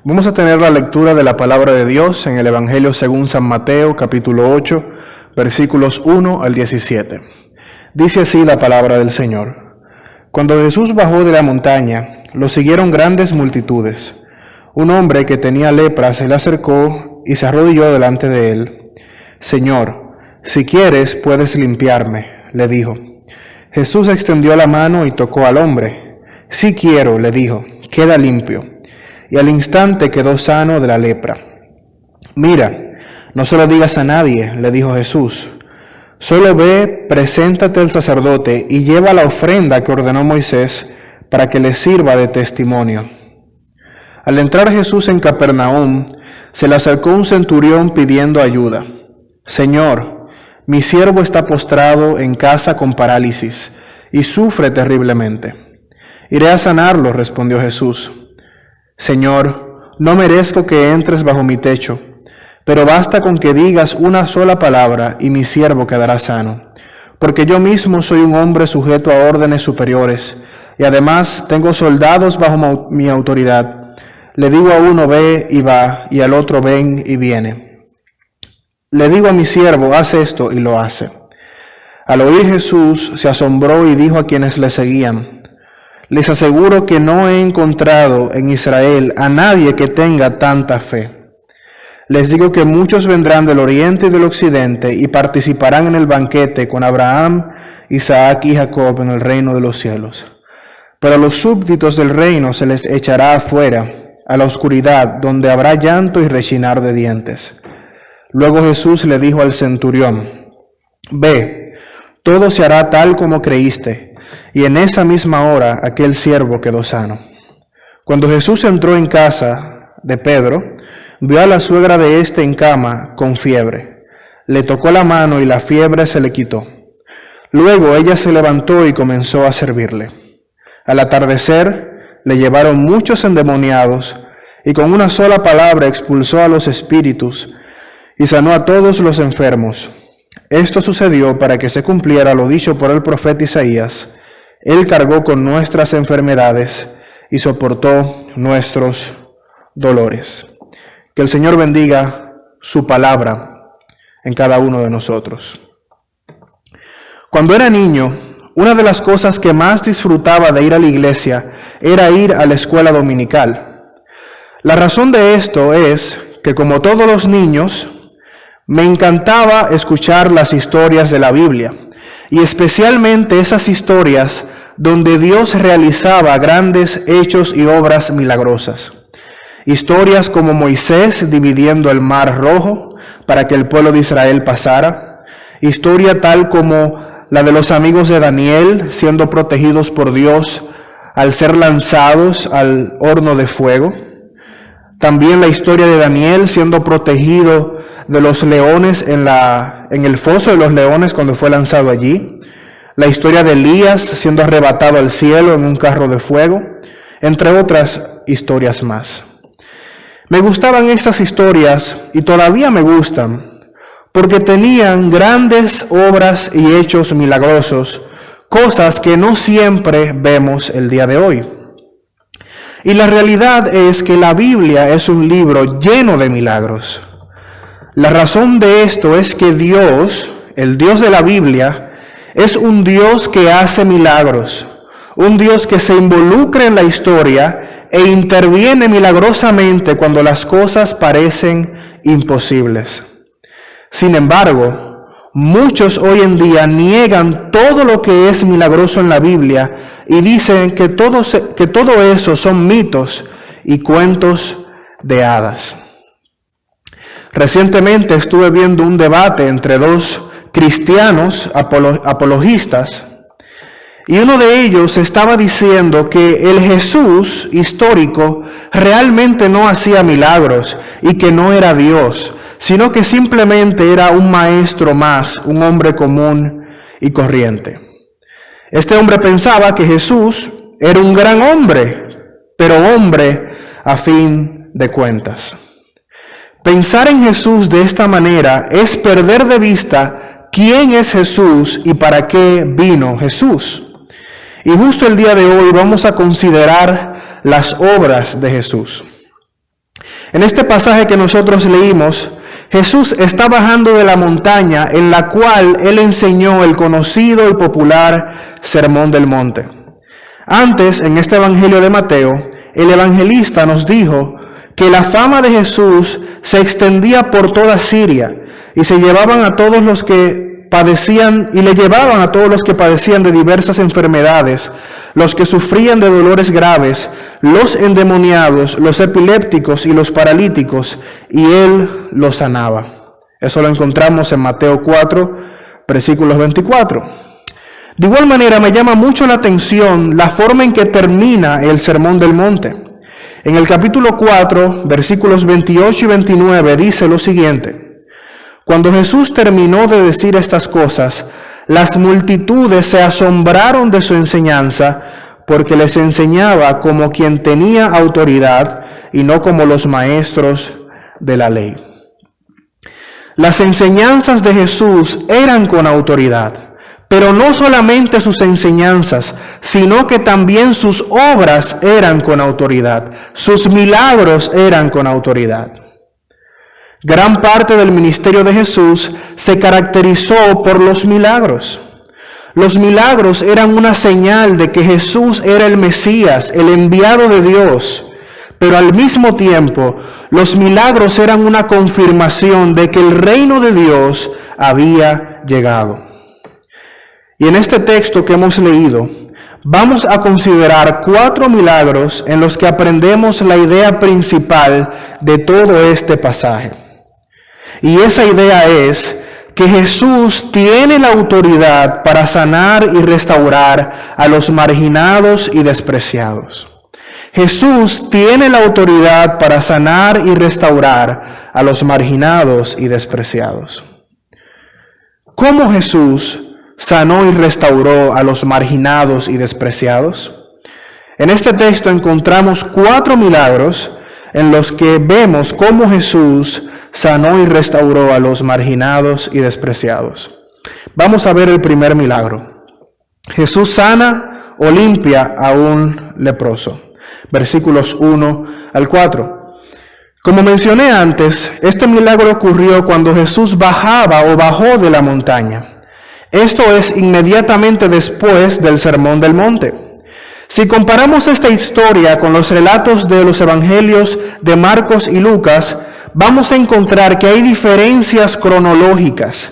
Vamos a tener la lectura de la palabra de Dios en el Evangelio según San Mateo, capítulo 8, versículos 1 al 17. Dice así la palabra del Señor. Cuando Jesús bajó de la montaña, lo siguieron grandes multitudes. Un hombre que tenía lepra se le acercó y se arrodilló delante de él. Señor, si quieres, puedes limpiarme, le dijo. Jesús extendió la mano y tocó al hombre. Sí quiero, le dijo, queda limpio. Y al instante quedó sano de la lepra. Mira, no se lo digas a nadie, le dijo Jesús. Solo ve, preséntate al sacerdote y lleva la ofrenda que ordenó Moisés para que le sirva de testimonio. Al entrar Jesús en Capernaum, se le acercó un centurión pidiendo ayuda. Señor, mi siervo está postrado en casa con parálisis y sufre terriblemente. Iré a sanarlo, respondió Jesús. Señor, no merezco que entres bajo mi techo, pero basta con que digas una sola palabra y mi siervo quedará sano, porque yo mismo soy un hombre sujeto a órdenes superiores, y además tengo soldados bajo mi autoridad. Le digo a uno ve y va, y al otro ven y viene. Le digo a mi siervo, haz esto, y lo hace. Al oír Jesús, se asombró y dijo a quienes le seguían, les aseguro que no he encontrado en Israel a nadie que tenga tanta fe. Les digo que muchos vendrán del oriente y del occidente y participarán en el banquete con Abraham, Isaac y Jacob en el reino de los cielos. Pero a los súbditos del reino se les echará afuera, a la oscuridad, donde habrá llanto y rechinar de dientes. Luego Jesús le dijo al centurión, ve, todo se hará tal como creíste. Y en esa misma hora aquel siervo quedó sano. Cuando Jesús entró en casa de Pedro, vio a la suegra de éste en cama con fiebre. Le tocó la mano y la fiebre se le quitó. Luego ella se levantó y comenzó a servirle. Al atardecer le llevaron muchos endemoniados y con una sola palabra expulsó a los espíritus y sanó a todos los enfermos. Esto sucedió para que se cumpliera lo dicho por el profeta Isaías. Él cargó con nuestras enfermedades y soportó nuestros dolores. Que el Señor bendiga su palabra en cada uno de nosotros. Cuando era niño, una de las cosas que más disfrutaba de ir a la iglesia era ir a la escuela dominical. La razón de esto es que, como todos los niños, me encantaba escuchar las historias de la Biblia, y especialmente esas historias donde Dios realizaba grandes hechos y obras milagrosas. Historias como Moisés dividiendo el mar rojo para que el pueblo de Israel pasara. Historia tal como la de los amigos de Daniel siendo protegidos por Dios al ser lanzados al horno de fuego. También la historia de Daniel siendo protegido de los leones en el foso de los leones cuando fue lanzado allí. La historia de Elías siendo arrebatado al cielo en un carro de fuego, entre otras historias más. Me gustaban estas historias y todavía me gustan, porque tenían grandes obras y hechos milagrosos, cosas que no siempre vemos el día de hoy. Y la realidad es que la Biblia es un libro lleno de milagros. La razón de esto es que Dios, el Dios de la Biblia, es un Dios que hace milagros, un Dios que se involucra en la historia e interviene milagrosamente cuando las cosas parecen imposibles. Sin embargo, muchos hoy en día niegan todo lo que es milagroso en la Biblia y dicen que todo eso son mitos y cuentos de hadas. Recientemente estuve viendo un debate entre dos cristianos apologistas, y uno de ellos estaba diciendo que el Jesús histórico realmente no hacía milagros y que no era Dios, sino que simplemente era un maestro más, un hombre común y corriente. Este hombre pensaba que Jesús era un gran hombre, pero hombre a fin de cuentas. Pensar en Jesús de esta manera es perder de vista quién es Jesús y para qué vino Jesús. Y justo el día de hoy vamos a considerar las obras de Jesús. En este pasaje que nosotros leímos, Jesús está bajando de la montaña en la cual Él enseñó el conocido y popular Sermón del Monte. Antes, en este Evangelio de Mateo, el evangelista nos dijo que la fama de Jesús se extendía por toda Siria y se llevaban a todos los que padecían y le llevaban a todos los que padecían de diversas enfermedades, los que sufrían de dolores graves, los endemoniados, los epilépticos y los paralíticos, y Él los sanaba. Eso lo encontramos en Mateo 4, versículos 24. De igual manera, me llama mucho la atención la forma en que termina el Sermón del Monte. En el capítulo 4, versículos 28 y 29, dice lo siguiente: Cuando Jesús terminó de decir estas cosas, las multitudes se asombraron de su enseñanza, porque les enseñaba como quien tenía autoridad y no como los maestros de la ley. Las enseñanzas de Jesús eran con autoridad, pero no solamente sus enseñanzas, sino que también sus obras eran con autoridad, sus milagros eran con autoridad. Gran parte del ministerio de Jesús se caracterizó por los milagros. Los milagros eran una señal de que Jesús era el Mesías, el enviado de Dios, pero al mismo tiempo los milagros eran una confirmación de que el reino de Dios había llegado. Y en este texto que hemos leído, vamos a considerar 4 milagros en los que aprendemos la idea principal de todo este pasaje. Y esa idea es que Jesús tiene la autoridad para sanar y restaurar a los marginados y despreciados. Jesús tiene la autoridad para sanar y restaurar a los marginados y despreciados. ¿Cómo Jesús sanó y restauró a los marginados y despreciados? En este texto encontramos 4 milagros en los que vemos cómo Jesús sanó y restauró a los marginados y despreciados. Vamos a ver el primer milagro. Jesús sana o limpia a un leproso. Versículos 1 al 4. Como mencioné antes, este milagro ocurrió cuando Jesús bajó de la montaña. Esto es inmediatamente después del Sermón del Monte. Si comparamos esta historia con los relatos de los evangelios de Marcos y Lucas, vamos a encontrar que hay diferencias cronológicas.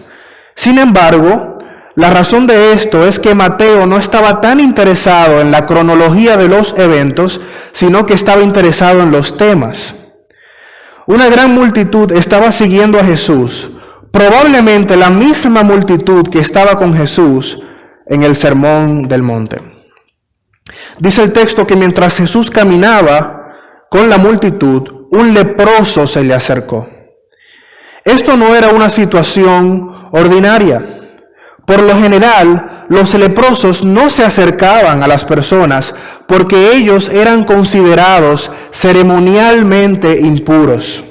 Sin embargo, la razón de esto es que Mateo no estaba tan interesado en la cronología de los eventos, sino que estaba interesado en los temas. Una gran multitud estaba siguiendo a Jesús, probablemente la misma multitud que estaba con Jesús en el Sermón del Monte. Dice el texto que mientras Jesús caminaba con la multitud, un leproso se le acercó. Esto no era una situación ordinaria. Por lo general, los leprosos no se acercaban a las personas porque ellos eran considerados ceremonialmente impuros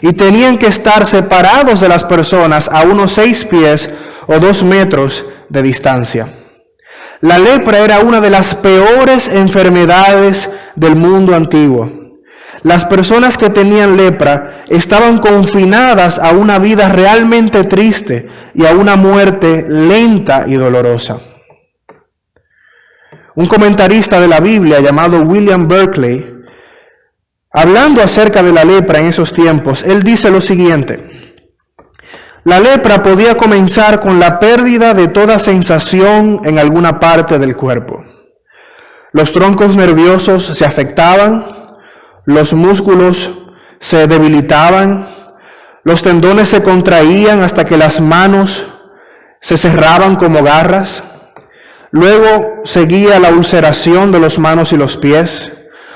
y tenían que estar separados de las personas a unos 6 pies o 2 metros de distancia. La lepra era una de las peores enfermedades del mundo antiguo. Las personas que tenían lepra estaban confinadas a una vida realmente triste y a una muerte lenta y dolorosa. Un comentarista de la Biblia llamado William Berkeley, hablando acerca de la lepra en esos tiempos, él dice lo siguiente: la lepra podía comenzar con la pérdida de toda sensación en alguna parte del cuerpo. Los troncos nerviosos se afectaban, los músculos se debilitaban, los tendones se contraían hasta que las manos se cerraban como garras. Luego seguía la ulceración de las manos y los pies.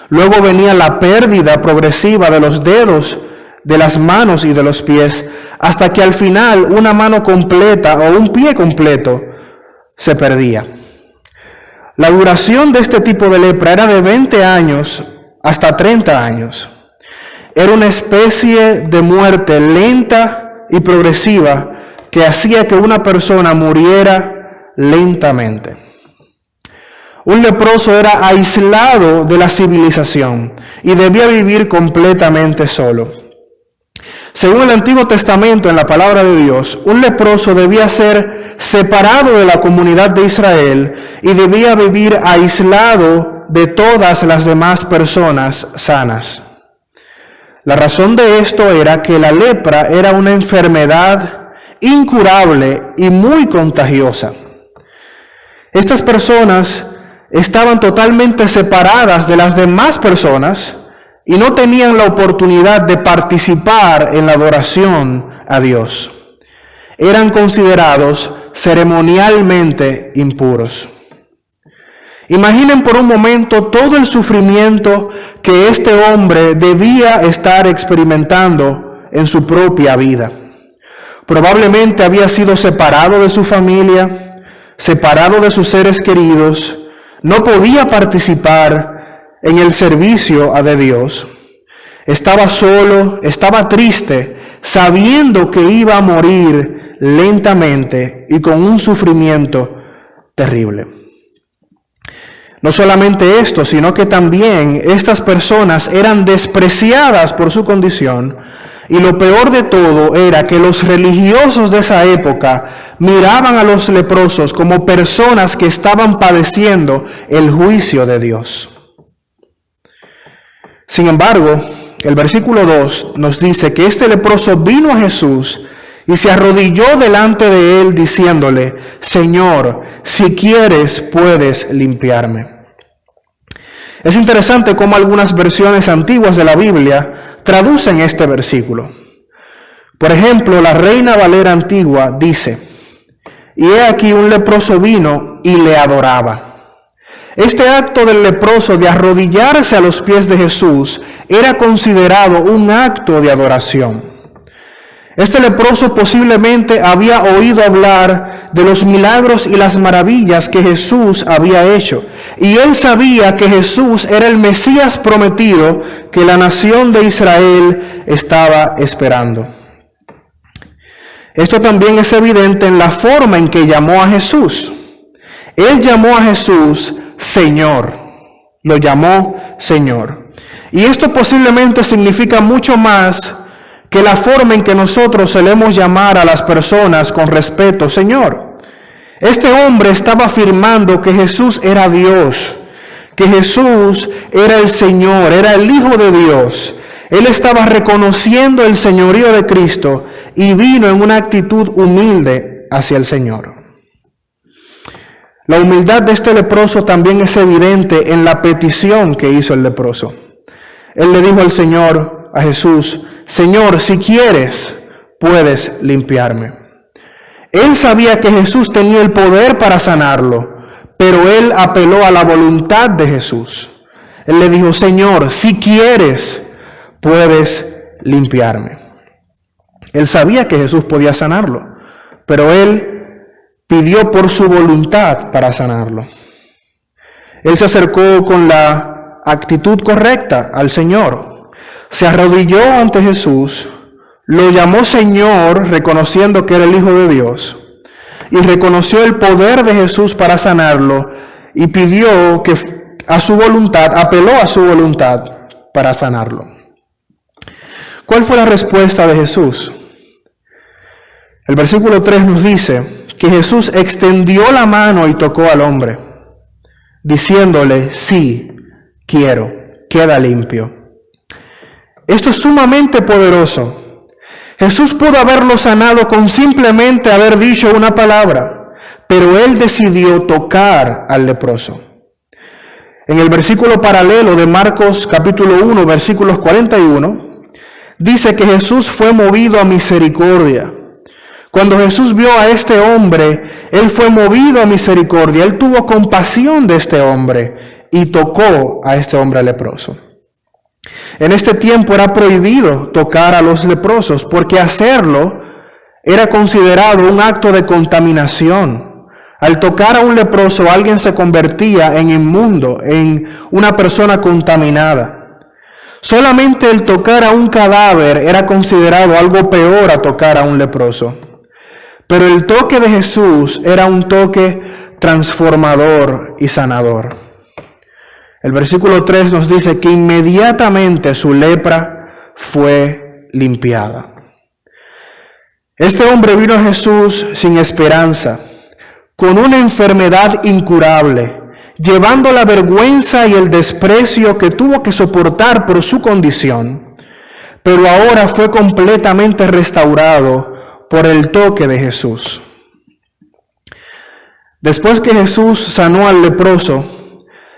Luego venía la pérdida progresiva de los dedos, de las manos y de los pies, hasta que al final una mano completa o un pie completo se perdía. La duración de este tipo de lepra era de 20 años hasta 30 años. Era una especie de muerte lenta y progresiva que hacía que una persona muriera lentamente. Un leproso era aislado de la civilización y debía vivir completamente solo. Según el Antiguo Testamento, en la palabra de Dios, un leproso debía ser separado de la comunidad de Israel y debía vivir aislado de todas las demás personas sanas. La razón de esto era que la lepra era una enfermedad incurable y muy contagiosa. Estas personas estaban totalmente separadas de las demás personas y no tenían la oportunidad de participar en la adoración a Dios. Eran considerados ceremonialmente impuros. Imaginen por un momento todo el sufrimiento que este hombre debía estar experimentando en su propia vida. Probablemente había sido separado de su familia, separado de sus seres queridos, no podía participar en el servicio de Dios. Estaba solo, estaba triste, sabiendo que iba a morir lentamente y con un sufrimiento terrible. No solamente esto, sino que también estas personas eran despreciadas por su condición, y lo peor de todo era que los religiosos de esa época miraban a los leprosos como personas que estaban padeciendo el juicio de Dios. Sin embargo, el versículo 2 nos dice que este leproso vino a Jesús y se arrodilló delante de él diciéndole: Señor, si quieres puedes limpiarme. Es interesante cómo algunas versiones antiguas de la Biblia traducen este versículo. Por ejemplo, la Reina Valera antigua dice: y he aquí un leproso vino y le adoraba. Este acto del leproso de arrodillarse a los pies de Jesús era considerado un acto de adoración. Este leproso posiblemente había oído hablar de los milagros y las maravillas que Jesús había hecho, y él sabía que Jesús era el Mesías prometido que la nación de Israel estaba esperando. Esto también es evidente en la forma en que llamó a Jesús. Él llamó a Jesús Señor, lo llamó Señor. Y esto posiblemente significa mucho más que la forma en que nosotros solemos llamar a las personas con respeto, Señor. Este hombre estaba afirmando que Jesús era Dios, que Jesús era el Señor, era el Hijo de Dios. Él estaba reconociendo el señorío de Cristo y vino en una actitud humilde hacia el Señor. La humildad de este leproso también es evidente en la petición que hizo el leproso. Él le dijo al Señor, a Jesús: Señor, si quieres, puedes limpiarme. Él sabía que Jesús tenía el poder para sanarlo, pero él apeló a la voluntad de Jesús. Él le dijo: Señor, si quieres, puedes limpiarme. Él sabía que Jesús podía sanarlo, pero él pidió por su voluntad para sanarlo. Él se acercó con la actitud correcta al Señor. Se arrodilló ante Jesús, lo llamó Señor, reconociendo que era el Hijo de Dios, y reconoció el poder de Jesús para sanarlo, y pidió que a su voluntad, apeló a su voluntad para sanarlo. ¿Cuál fue la respuesta de Jesús? El versículo 3 nos dice que Jesús extendió la mano y tocó al hombre, diciéndole: sí, quiero, queda limpio. Esto es sumamente poderoso. Jesús pudo haberlo sanado con simplemente haber dicho una palabra, pero él decidió tocar al leproso. En el versículo paralelo de Marcos capítulo 1, versículos 41, dice que Jesús fue movido a misericordia. Cuando Jesús vio a este hombre, él fue movido a misericordia. Él tuvo compasión de este hombre y tocó a este hombre leproso. En este tiempo era prohibido tocar a los leprosos porque hacerlo era considerado un acto de contaminación. Al tocar a un leproso, alguien se convertía en inmundo, en una persona contaminada. Solamente el tocar a un cadáver era considerado algo peor a tocar a un leproso. Pero el toque de Jesús era un toque transformador y sanador. El versículo 3 nos dice que inmediatamente su lepra fue limpiada. Este hombre vino a Jesús sin esperanza, con una enfermedad incurable, llevando la vergüenza y el desprecio que tuvo que soportar por su condición, pero ahora fue completamente restaurado por el toque de Jesús. Después que Jesús sanó al leproso,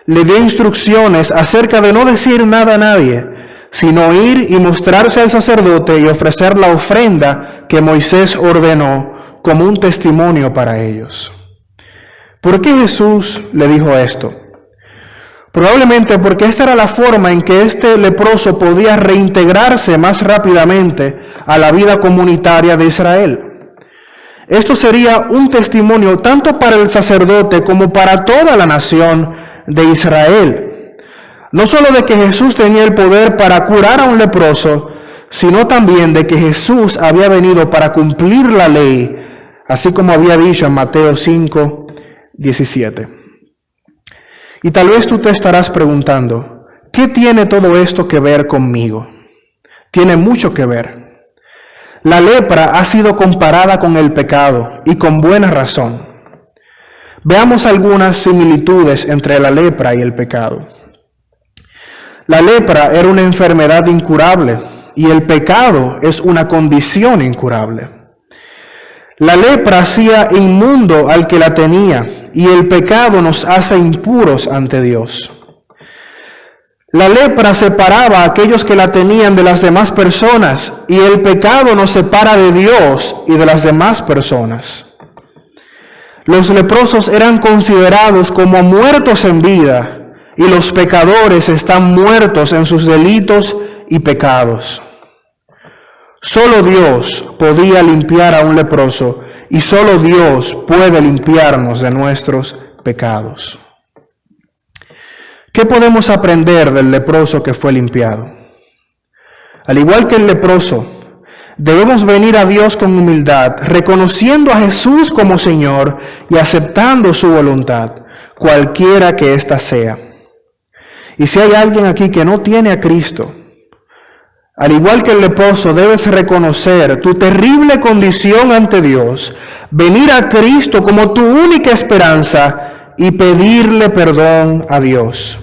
le dio instrucciones acerca de no decir nada a nadie, sino ir y mostrarse al sacerdote y ofrecer la ofrenda que Moisés ordenó como un testimonio para ellos. ¿Por qué Jesús le dijo esto? Probablemente porque esta era la forma en que este leproso podía reintegrarse más rápidamente a la vida comunitaria de Israel. Esto sería un testimonio tanto para el sacerdote como para toda la nación de Israel. No solo de que Jesús tenía el poder para curar a un leproso, sino también de que Jesús había venido para cumplir la ley, así como había dicho en Mateo 5:17. Y tal vez tú te estarás preguntando, ¿qué tiene todo esto que ver conmigo? Tiene mucho que ver. La lepra ha sido comparada con el pecado, y con buena razón. Veamos algunas similitudes entre la lepra y el pecado. La lepra era una enfermedad incurable, y el pecado es una condición incurable. La lepra hacía inmundo al que la tenía, y el pecado nos hace impuros ante Dios. La lepra separaba a aquellos que la tenían de las demás personas, y el pecado nos separa de Dios y de las demás personas. Los leprosos eran considerados como muertos en vida, y los pecadores están muertos en sus delitos y pecados. Solo Dios podía limpiar a un leproso, y solo Dios puede limpiarnos de nuestros pecados. ¿Qué podemos aprender del leproso que fue limpiado? Al igual que el leproso, debemos venir a Dios con humildad, reconociendo a Jesús como Señor y aceptando su voluntad, cualquiera que ésta sea. Y si hay alguien aquí que no tiene a Cristo, al igual que el leproso, debes reconocer tu terrible condición ante Dios, venir a Cristo como tu única esperanza y pedirle perdón a Dios.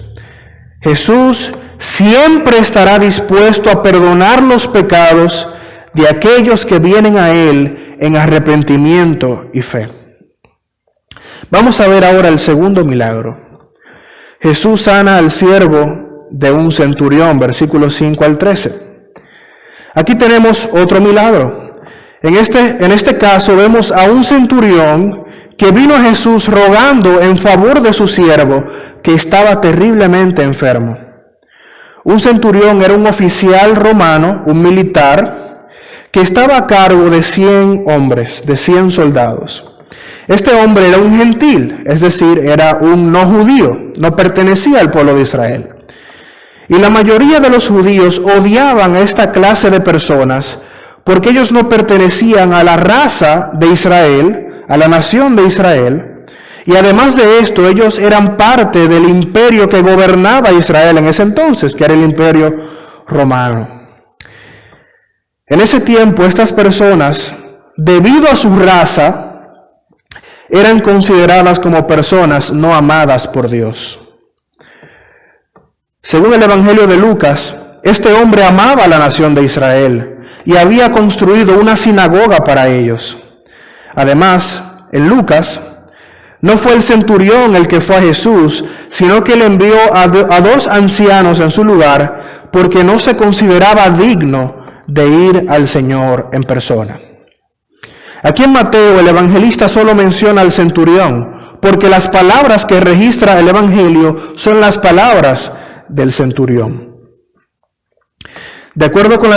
Jesús siempre estará dispuesto a perdonar los pecados de aquellos que vienen a Él en arrepentimiento y fe. Vamos a ver ahora el segundo milagro. Jesús sana al siervo de un centurión, versículos 5 al 13. Aquí tenemos otro milagro. En este caso vemos a un centurión que vino a Jesús rogando en favor de su siervo que estaba terriblemente enfermo. Un centurión era un oficial romano, un militar, que estaba a cargo de 100 hombres, de 100 soldados. Este hombre era un gentil, es decir, era un no judío, no pertenecía al pueblo de Israel. Y la mayoría de los judíos odiaban a esta clase de personas porque ellos no pertenecían a la raza de Israel, a la nación de Israel, y además de esto, ellos eran parte del imperio que gobernaba Israel en ese entonces, que era el imperio romano. En ese tiempo, estas personas, debido a su raza, eran consideradas como personas no amadas por Dios. Según el Evangelio de Lucas, este hombre amaba a la nación de Israel y había construido una sinagoga para ellos. Además, en Lucas, no fue el centurión el que fue a Jesús, sino que le envió a 2 ancianos en su lugar, porque no se consideraba digno de ir al Señor en persona. Aquí en Mateo el evangelista solo menciona al centurión, porque las palabras que registra el Evangelio son las palabras del centurión. De acuerdo con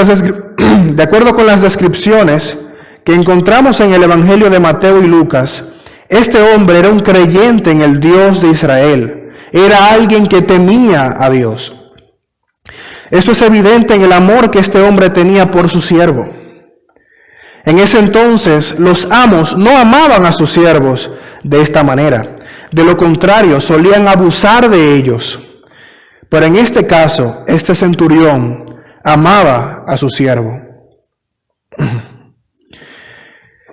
las descripciones que encontramos en el Evangelio de Mateo y Lucas, este hombre era un creyente en el Dios de Israel. Era alguien que temía a Dios. Esto es evidente en el amor que este hombre tenía por su siervo. En ese entonces, los amos no amaban a sus siervos de esta manera. De lo contrario, solían abusar de ellos. Pero en este caso, este centurión amaba a su siervo.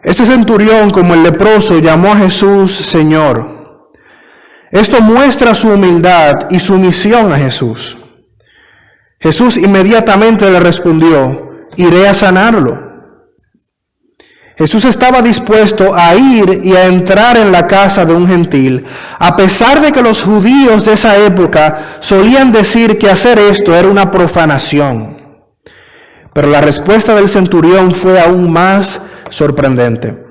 Este centurión, como el leproso, llamó a Jesús Señor. Esto muestra su humildad y sumisión a Jesús. Jesús inmediatamente le respondió: iré a sanarlo. Jesús estaba dispuesto a ir y a entrar en la casa de un gentil, a pesar de que los judíos de esa época solían decir que hacer esto era una profanación. Pero la respuesta del centurión fue aún más sorprendente.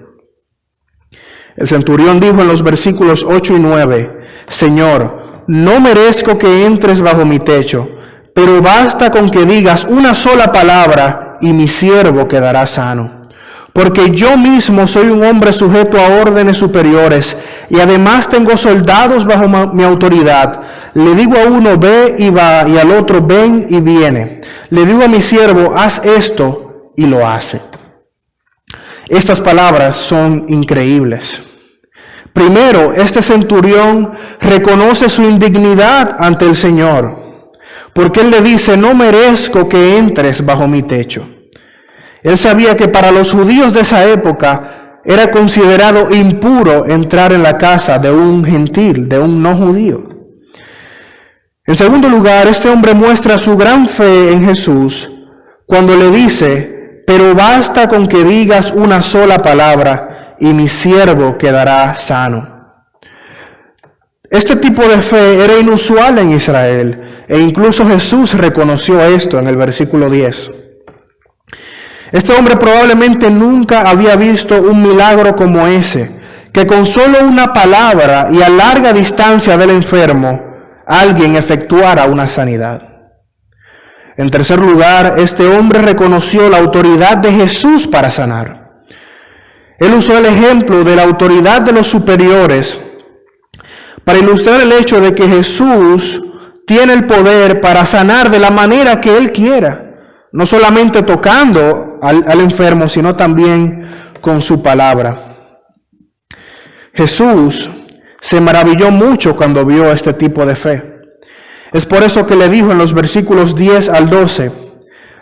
El centurión dijo en los versículos 8 y 9, Señor, no merezco que entres bajo mi techo, pero basta con que digas una sola palabra y mi siervo quedará sano. Porque yo mismo soy un hombre sujeto a órdenes superiores y además tengo soldados bajo mi autoridad. Le digo a uno, ve y va, y al otro, ven y viene. Le digo a mi siervo, haz esto, y lo hace. Estas palabras son increíbles. Primero, este centurión reconoce su indignidad ante el Señor, porque él le dice, no merezco que entres bajo mi techo. Él sabía que para los judíos de esa época era considerado impuro entrar en la casa de un gentil, de un no judío. En segundo lugar, este hombre muestra su gran fe en Jesús cuando le dice, pero basta con que digas una sola palabra y mi siervo quedará sano. Este tipo de fe era inusual en Israel e incluso Jesús reconoció esto en el versículo 10. Este hombre probablemente nunca había visto un milagro como ese, que con solo una palabra y a larga distancia del enfermo, alguien efectuara una sanidad. En tercer lugar, este hombre reconoció la autoridad de Jesús para sanar. Él usó el ejemplo de la autoridad de los superiores para ilustrar el hecho de que Jesús tiene el poder para sanar de la manera que Él quiera. No solamente tocando al enfermo, sino también con su palabra. Jesús se maravilló mucho cuando vio este tipo de fe. Es por eso que le dijo en los versículos 10 al 12,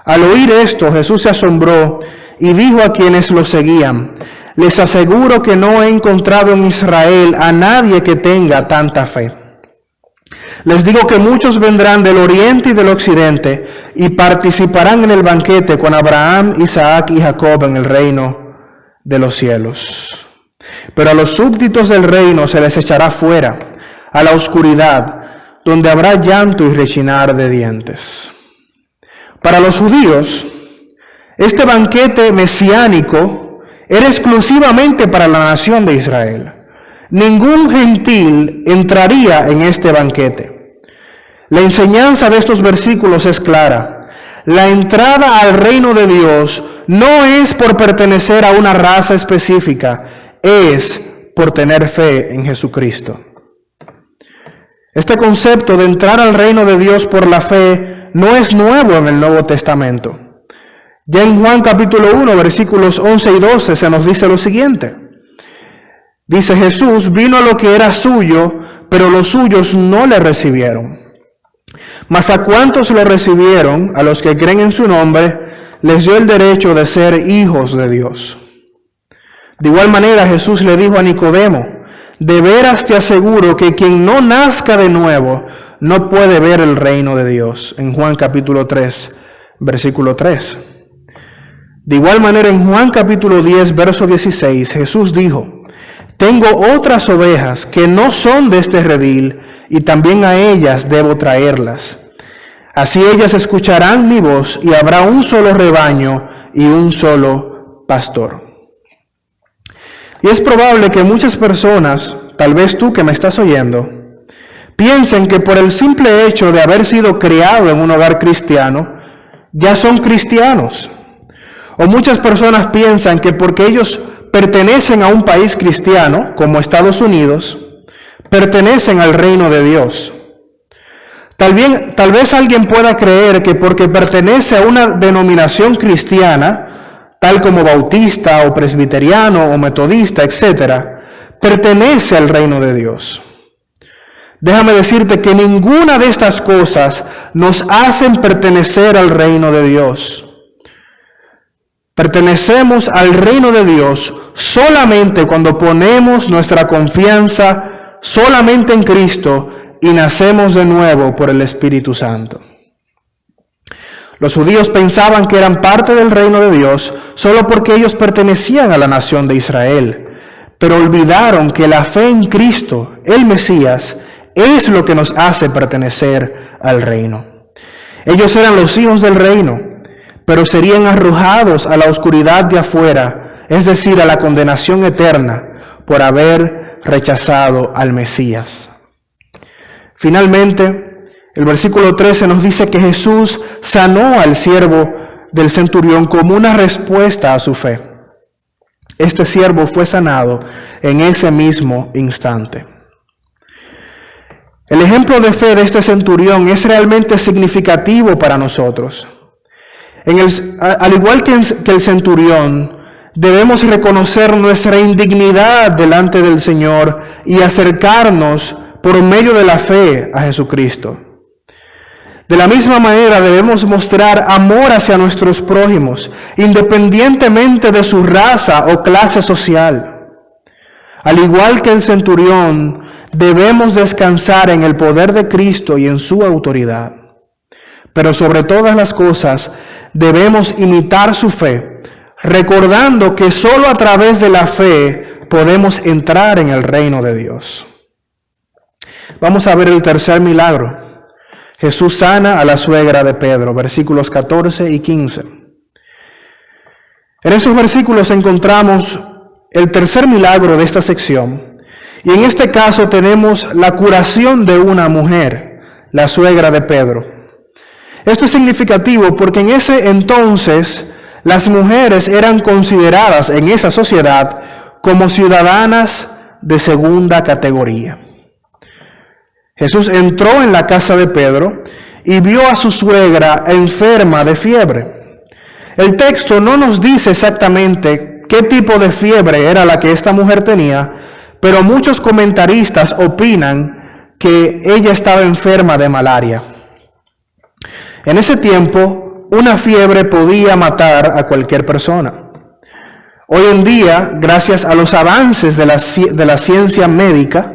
al oír esto, Jesús se asombró y dijo a quienes lo seguían, les aseguro que no he encontrado en Israel a nadie que tenga tanta fe. Les digo que muchos vendrán del oriente y del occidente y participarán en el banquete con Abraham, Isaac y Jacob en el reino de los cielos. Pero a los súbditos del reino se les echará fuera, a la oscuridad, donde habrá llanto y rechinar de dientes. Para los judíos, este banquete mesiánico era exclusivamente para la nación de Israel. Ningún gentil entraría en este banquete. La enseñanza de estos versículos es clara. La entrada al reino de Dios no es por pertenecer a una raza específica, es por tener fe en Jesucristo. Este concepto de entrar al reino de Dios por la fe no es nuevo en el Nuevo Testamento. Ya en Juan capítulo 1, versículos 11 y 12 se nos dice lo siguiente. Dice, Jesús vino a lo que era suyo, pero los suyos no le recibieron. Mas a cuantos lo recibieron, a los que creen en su nombre, les dio el derecho de ser hijos de Dios. De igual manera Jesús le dijo a Nicodemo, de veras te aseguro que quien no nazca de nuevo no puede ver el reino de Dios. En Juan capítulo 3, versículo 3. De igual manera en Juan capítulo 10, verso 16, Jesús dijo, tengo otras ovejas que no son de este redil, y también a ellas debo traerlas. Así ellas escucharán mi voz, y habrá un solo rebaño y un solo pastor. Y es probable que muchas personas, tal vez tú que me estás oyendo, piensen que por el simple hecho de haber sido criado en un hogar cristiano, ya son cristianos. O muchas personas piensan que porque ellos pertenecen a un país cristiano, como Estados Unidos, pertenecen al reino de Dios. Tal vez alguien pueda creer que porque pertenece a una denominación cristiana, tal como bautista o presbiteriano o metodista, etc., pertenece al reino de Dios. Déjame decirte que ninguna de estas cosas nos hacen pertenecer al reino de Dios. Pertenecemos al reino de Dios solamente cuando ponemos nuestra confianza solamente en Cristo y nacemos de nuevo por el Espíritu Santo. Los judíos pensaban que eran parte del reino de Dios solo porque ellos pertenecían a la nación de Israel, pero olvidaron que la fe en Cristo, el Mesías, es lo que nos hace pertenecer al reino. Ellos eran los hijos del reino, pero serían arrojados a la oscuridad de afuera, es decir, a la condenación eterna, por haber rechazado al Mesías. Finalmente, el versículo 13 nos dice que Jesús sanó al siervo del centurión como una respuesta a su fe. Este siervo fue sanado en ese mismo instante. El ejemplo de fe de este centurión es realmente significativo para nosotros. Al igual que el centurión, debemos reconocer nuestra indignidad delante del Señor y acercarnos por medio de la fe a Jesucristo. De la misma manera debemos mostrar amor hacia nuestros prójimos, independientemente de su raza o clase social. Al igual que el centurión, debemos descansar en el poder de Cristo y en su autoridad. Pero sobre todas las cosas, debemos imitar su fe, recordando que solo a través de la fe podemos entrar en el reino de Dios. Vamos a ver el tercer milagro. Jesús sana a la suegra de Pedro, versículos 14 y 15. En esos versículos encontramos el tercer milagro de esta sección, y en este caso tenemos la curación de una mujer, la suegra de Pedro. Esto es significativo porque en ese entonces las mujeres eran consideradas en esa sociedad como ciudadanas de segunda categoría. Jesús entró en la casa de Pedro y vio a su suegra enferma de fiebre. El texto no nos dice exactamente qué tipo de fiebre era la que esta mujer tenía, pero muchos comentaristas opinan que ella estaba enferma de malaria. En ese tiempo, una fiebre podía matar a cualquier persona. Hoy en día, gracias a los avances de la ciencia médica,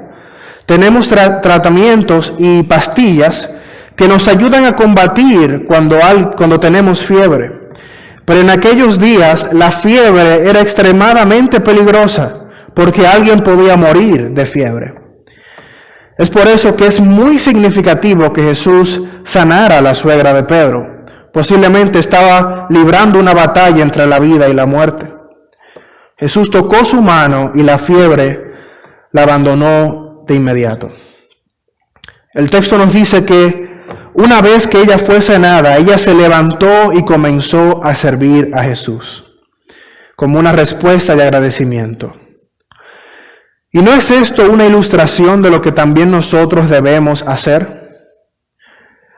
tenemos tratamientos y pastillas que nos ayudan a combatir cuando tenemos fiebre. Pero en aquellos días la fiebre era extremadamente peligrosa porque alguien podía morir de fiebre. Es por eso que es muy significativo que Jesús sanara a la suegra de Pedro. Posiblemente estaba librando una batalla entre la vida y la muerte. Jesús tocó su mano y la fiebre la abandonó de inmediato. El texto nos dice que una vez que ella fue sanada, ella se levantó y comenzó a servir a Jesús como una respuesta de agradecimiento. ¿Y no es esto una ilustración de lo que también nosotros debemos hacer?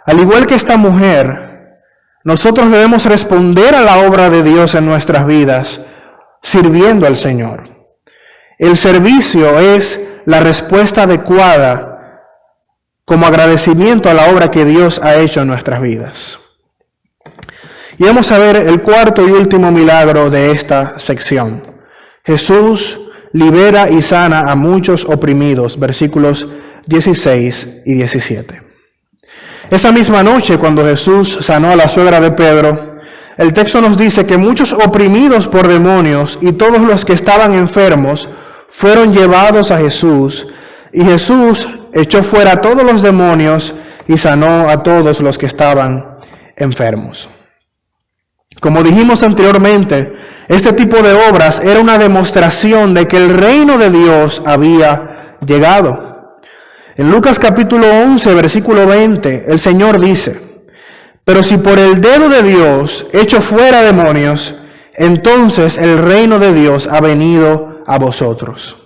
Al igual que esta mujer, nosotros debemos responder a la obra de Dios en nuestras vidas, sirviendo al Señor. El servicio es la respuesta adecuada como agradecimiento a la obra que Dios ha hecho en nuestras vidas. Y vamos a ver el cuarto y último milagro de esta sección. Jesús libera y sana a muchos oprimidos, versículos 16 y 17. Esa misma noche, cuando Jesús sanó a la suegra de Pedro, el texto nos dice que muchos oprimidos por demonios y todos los que estaban enfermos fueron llevados a Jesús, y Jesús echó fuera a todos los demonios y sanó a todos los que estaban enfermos. Como dijimos anteriormente, este tipo de obras era una demostración de que el reino de Dios había llegado. En Lucas capítulo 11, versículo 20, el Señor dice: pero si por el dedo de Dios echo fuera demonios, entonces el reino de Dios ha venido a vosotros.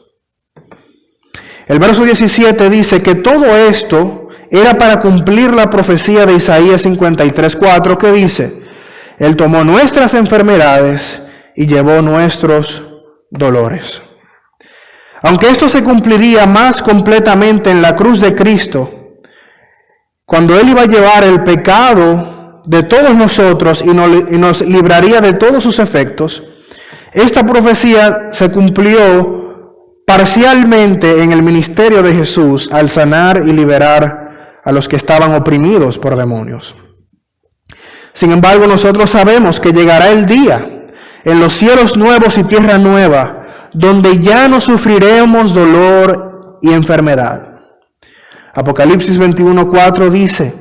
El verso 17 dice que todo esto era para cumplir la profecía de Isaías 53:4, que dice: Él tomó nuestras enfermedades y llevó nuestros dolores. Aunque esto se cumpliría más completamente en la cruz de Cristo, cuando Él iba a llevar el pecado de todos nosotros y nos libraría de todos sus efectos, esta profecía se cumplió parcialmente en el ministerio de Jesús al sanar y liberar a los que estaban oprimidos por demonios. Sin embargo, nosotros sabemos que llegará el día en los cielos nuevos y tierra nueva, donde ya no sufriremos dolor y enfermedad. Apocalipsis 21:4 dice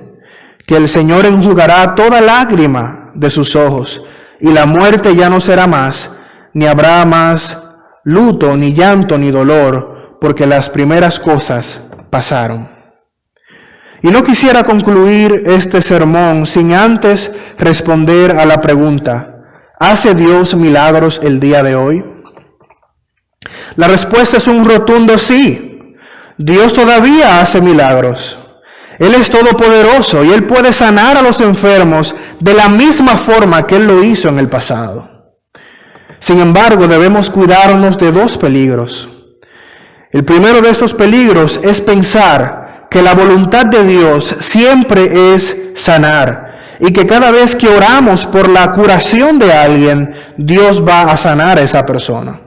que el Señor enjugará toda lágrima de sus ojos, y la muerte ya no será más, ni habrá más luto, ni llanto, ni dolor, porque las primeras cosas pasaron. Y no quisiera concluir este sermón sin antes responder a la pregunta: ¿hace Dios milagros el día de hoy? La respuesta es un rotundo sí. Dios todavía hace milagros. Él es todopoderoso y Él puede sanar a los enfermos de la misma forma que Él lo hizo en el pasado. Sin embargo, debemos cuidarnos de dos peligros. El primero de estos peligros es pensar que la voluntad de Dios siempre es sanar y que cada vez que oramos por la curación de alguien, Dios va a sanar a esa persona.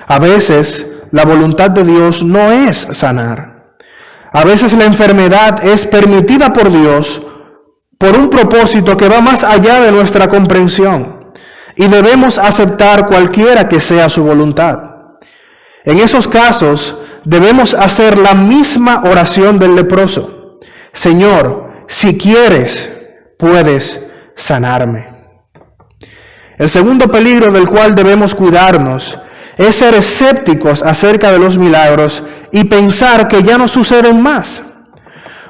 A veces, la voluntad de Dios no es sanar. A veces la enfermedad es permitida por Dios por un propósito que va más allá de nuestra comprensión, y debemos aceptar cualquiera que sea su voluntad. En esos casos, debemos hacer la misma oración del leproso: Señor, si quieres, puedes sanarme. El segundo peligro del cual debemos cuidarnos es ser escépticos acerca de los milagros y pensar que ya no suceden más.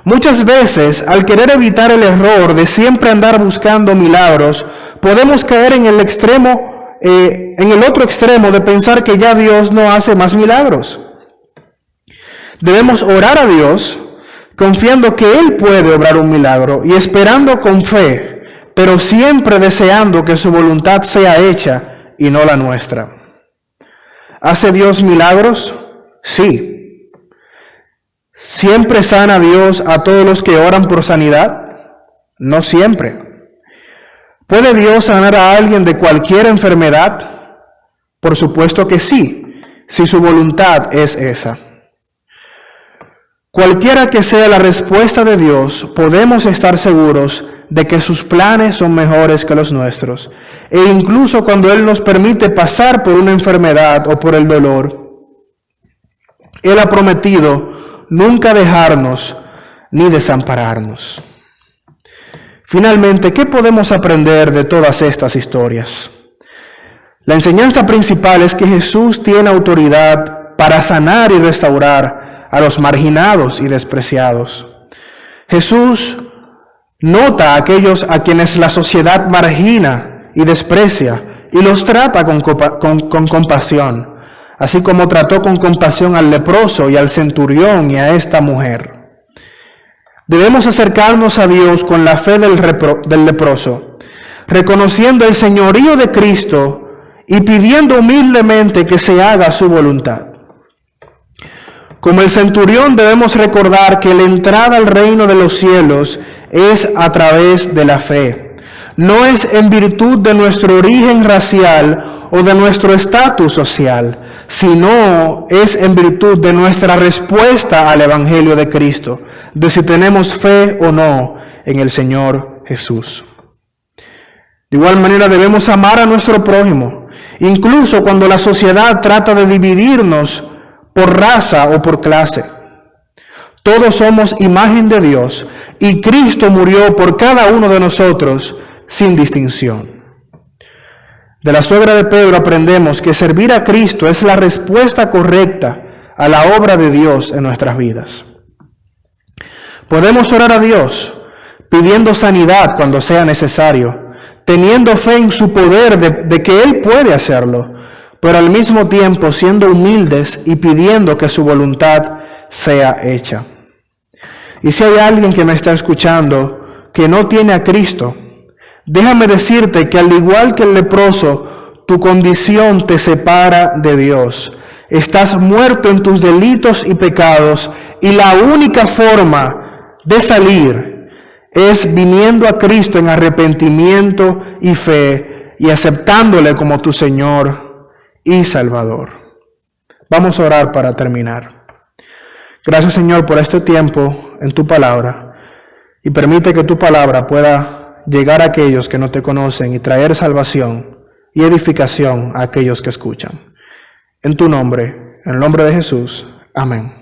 Muchas veces, al querer evitar el error de siempre andar buscando milagros, podemos caer en el otro extremo de pensar que ya Dios no hace más milagros. Debemos orar a Dios confiando que Él puede obrar un milagro y esperando con fe, pero siempre deseando que su voluntad sea hecha y no la nuestra. ¿Hace Dios milagros? Sí. ¿Siempre sana Dios a todos los que oran por sanidad? No siempre. ¿Puede Dios sanar a alguien de cualquier enfermedad? Por supuesto que sí, si su voluntad es esa. Cualquiera que sea la respuesta de Dios, podemos estar seguros de que sus planes son mejores que los nuestros. E incluso cuando Él nos permite pasar por una enfermedad o por el dolor, Él ha prometido nunca dejarnos ni desampararnos. Finalmente, ¿qué podemos aprender de todas estas historias? La enseñanza principal es que Jesús tiene autoridad para sanar y restaurar a los marginados y despreciados. Jesús nota a aquellos a quienes la sociedad margina y desprecia y los trata con compasión, así como trató con compasión al leproso y al centurión y a esta mujer. Debemos acercarnos a Dios con la fe del leproso, reconociendo el señorío de Cristo y pidiendo humildemente que se haga su voluntad. Como el centurión, debemos recordar que la entrada al reino de los cielos es a través de la fe. No es en virtud de nuestro origen racial o de nuestro estatus social, sino es en virtud de nuestra respuesta al Evangelio de Cristo, de si tenemos fe o no en el Señor Jesús. De igual manera debemos amar a nuestro prójimo, incluso cuando la sociedad trata de dividirnos por raza o por clase. Todos somos imagen de Dios y Cristo murió por cada uno de nosotros sin distinción. De la suegra de Pedro aprendemos que servir a Cristo es la respuesta correcta a la obra de Dios en nuestras vidas. Podemos orar a Dios pidiendo sanidad cuando sea necesario, teniendo fe en su poder de que Él puede hacerlo, pero al mismo tiempo siendo humildes y pidiendo que su voluntad sea hecha. Y si hay alguien que me está escuchando que no tiene a Cristo, déjame decirte que al igual que el leproso, tu condición te separa de Dios. estás muerto en tus delitos y pecados, y la única forma de salir es viniendo a Cristo en arrepentimiento y fe y aceptándole como tu Señor y Salvador. Vamos a orar para terminar. Gracias, Señor, por este tiempo en tu palabra, y permite que tu palabra pueda llegar a aquellos que no te conocen y traer salvación y edificación a aquellos que escuchan. En tu nombre, en el nombre de Jesús. Amén.